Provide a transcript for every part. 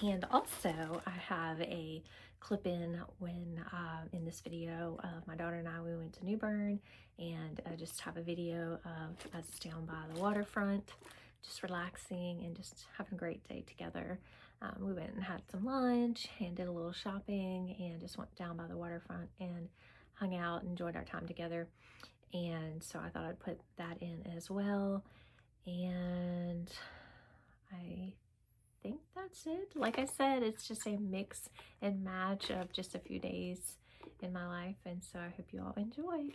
And also I have a clip in when in this video of my daughter and I, we went to New Bern, and just have a video of us down by the waterfront, just relaxing and just having a great day together. We went and had some lunch and did a little shopping and just went down by the waterfront and hung out and enjoyed our time together. And so I thought I'd put that in as well. And I think that's it. Like I said, it's just a mix and match of just a few days in my life, and so I hope you all enjoy.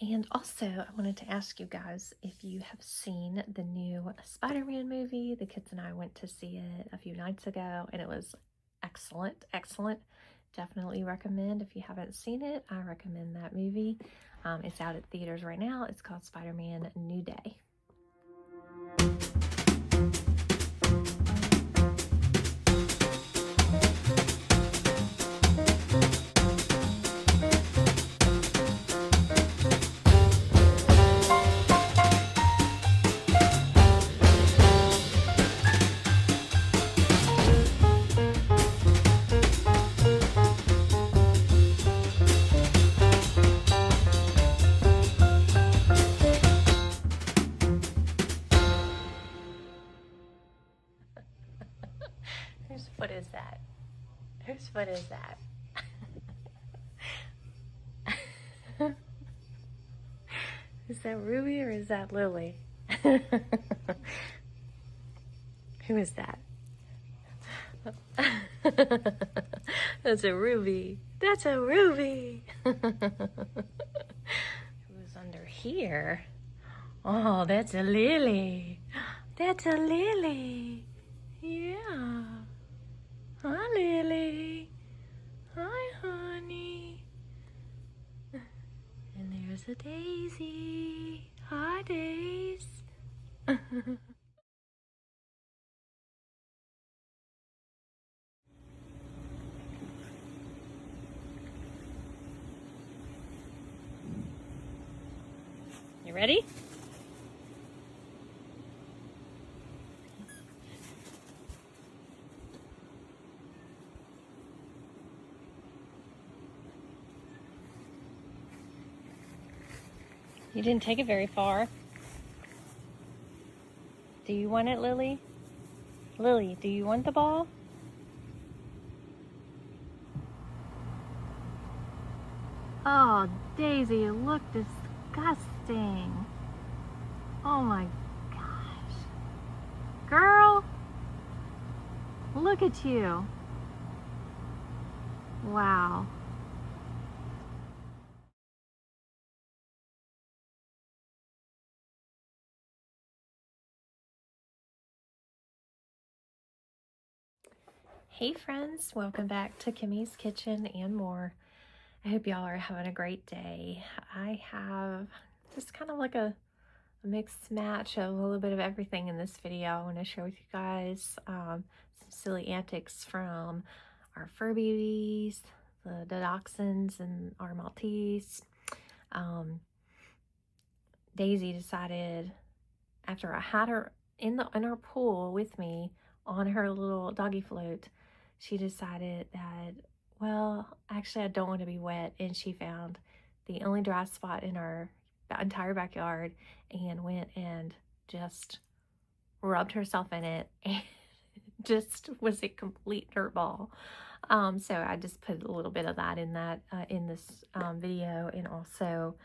And also, I wanted to ask you guys if you have seen the new Spider-Man movie. The kids and I went to see it a few nights ago, and it was excellent, excellent. Definitely recommend. If you haven't seen it, I recommend that movie. It's out at theaters right now. It's called Spider-Man New Day. Whose foot is that? Whose foot is that? Is that Ruby or is that Lily? Who is that? That's a Ruby. That's a Ruby. Who's under here? Oh, that's a Lily. That's a Lily. Yeah. Hi, Lily. Hi, honey. And there's a Daisy. Hi, Daisy. You ready? You didn't take it very far. Do you want it, Lily? Lily, do you want the ball? Oh, Daisy, you look disgusting. Oh my gosh. Girl, look at you. Wow. Hey friends, welcome back to Kimmy's Kitchen and more. I hope y'all are having a great day. I have just kind of like a mixed match of a little bit of everything in this video. I want to share with you guys some silly antics from our fur babies, the dachshunds and our Maltese. Daisy decided, after I had her in our pool with me on her little doggy float, she decided that, well, actually I don't want to be wet, and she found the only dry spot in our entire backyard and went and just rubbed herself in it and just was a complete dirtball. So I just put a little bit of that in this video, and also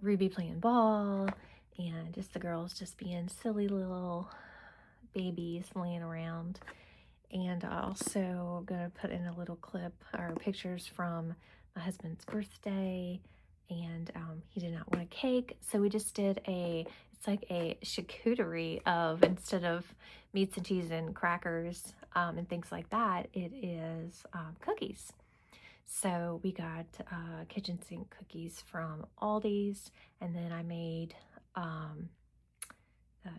Ruby playing ball and just the girls just being silly little babies laying around. And I also gonna put in a little clip or pictures from my husband's birthday, and he did not want a cake, so we just did it's like a charcuterie of, instead of meats and cheese and crackers and things like that, it is cookies. So we got kitchen sink cookies from Aldi's, and then I made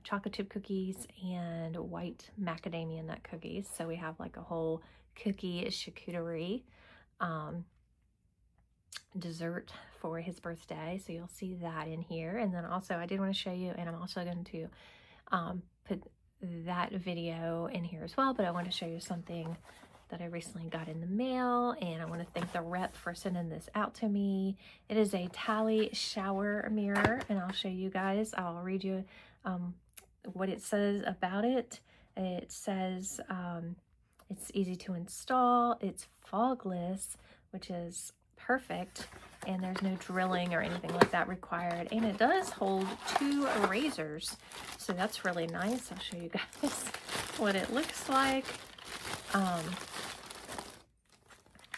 chocolate chip cookies and white macadamia nut cookies. So we have like a whole cookie charcuterie dessert for his birthday. So you'll see that in here. And then also I did want to show you, and I'm also going to put that video in here as well, but I want to show you something that I recently got in the mail, and I want to thank the rep for sending this out to me. It is a Tally shower mirror, and I'll show you guys. I'll read you what it says about it. It says it's easy to install, it's fogless, which is perfect, and there's no drilling or anything like that required, and it does hold 2 erasers, so that's really nice. I'll show you guys what it looks like.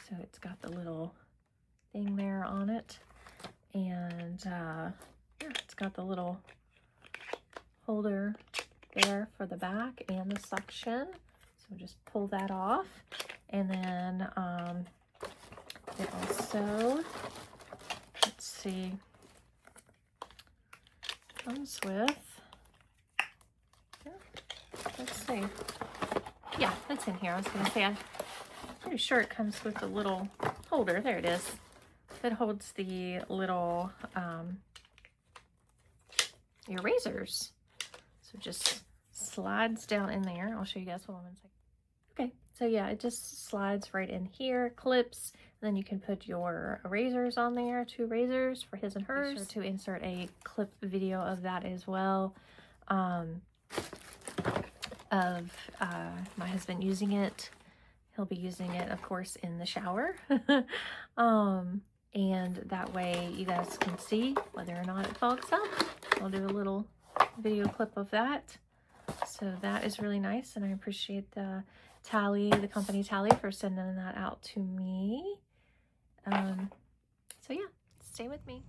So it's got the little thing there on it, and yeah, it's got the little holder there for the back and the suction. So just pull that off, and then it also, let's see, comes with, let's see, yeah, it's in here. I was gonna say, I'm pretty sure it comes with a little holder. There it is. That holds the little erasers. So just slides down in there. I'll show you guys what I'm in a second. Okay, so yeah, it just slides right in here, clips, and then you can put your erasers on there, 2 erasers for his and hers. Be sure to insert a clip video of that as well, of my husband using it. He'll be using it, of course, in the shower. And that way you guys can see whether or not it fogs up. I'll do a little video clip of that. So that is really nice, and I appreciate the company Tally, for sending that out to me. So yeah, stay with me.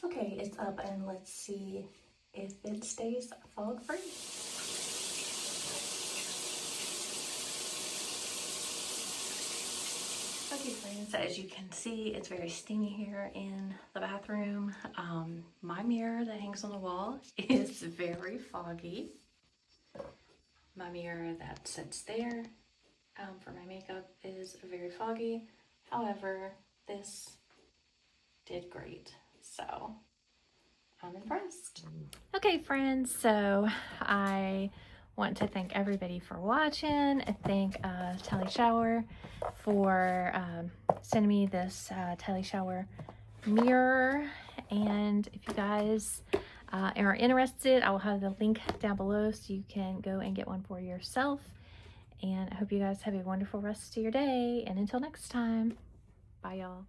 Okay, it's up, and let's see if it stays fog free. Okay friends, as you can see, it's very steamy here in the bathroom. My mirror that hangs on the wall is very foggy. My mirror that sits there for my makeup is very foggy. However, this did great, so I'm impressed. Okay friends, so I want to thank everybody for watching. I thank Tally Shower for sending me this Tally Shower mirror, and if you guys are interested, I will have the link down below so you can go and get one for yourself. And I hope you guys have a wonderful rest of your day, and until next time, bye y'all.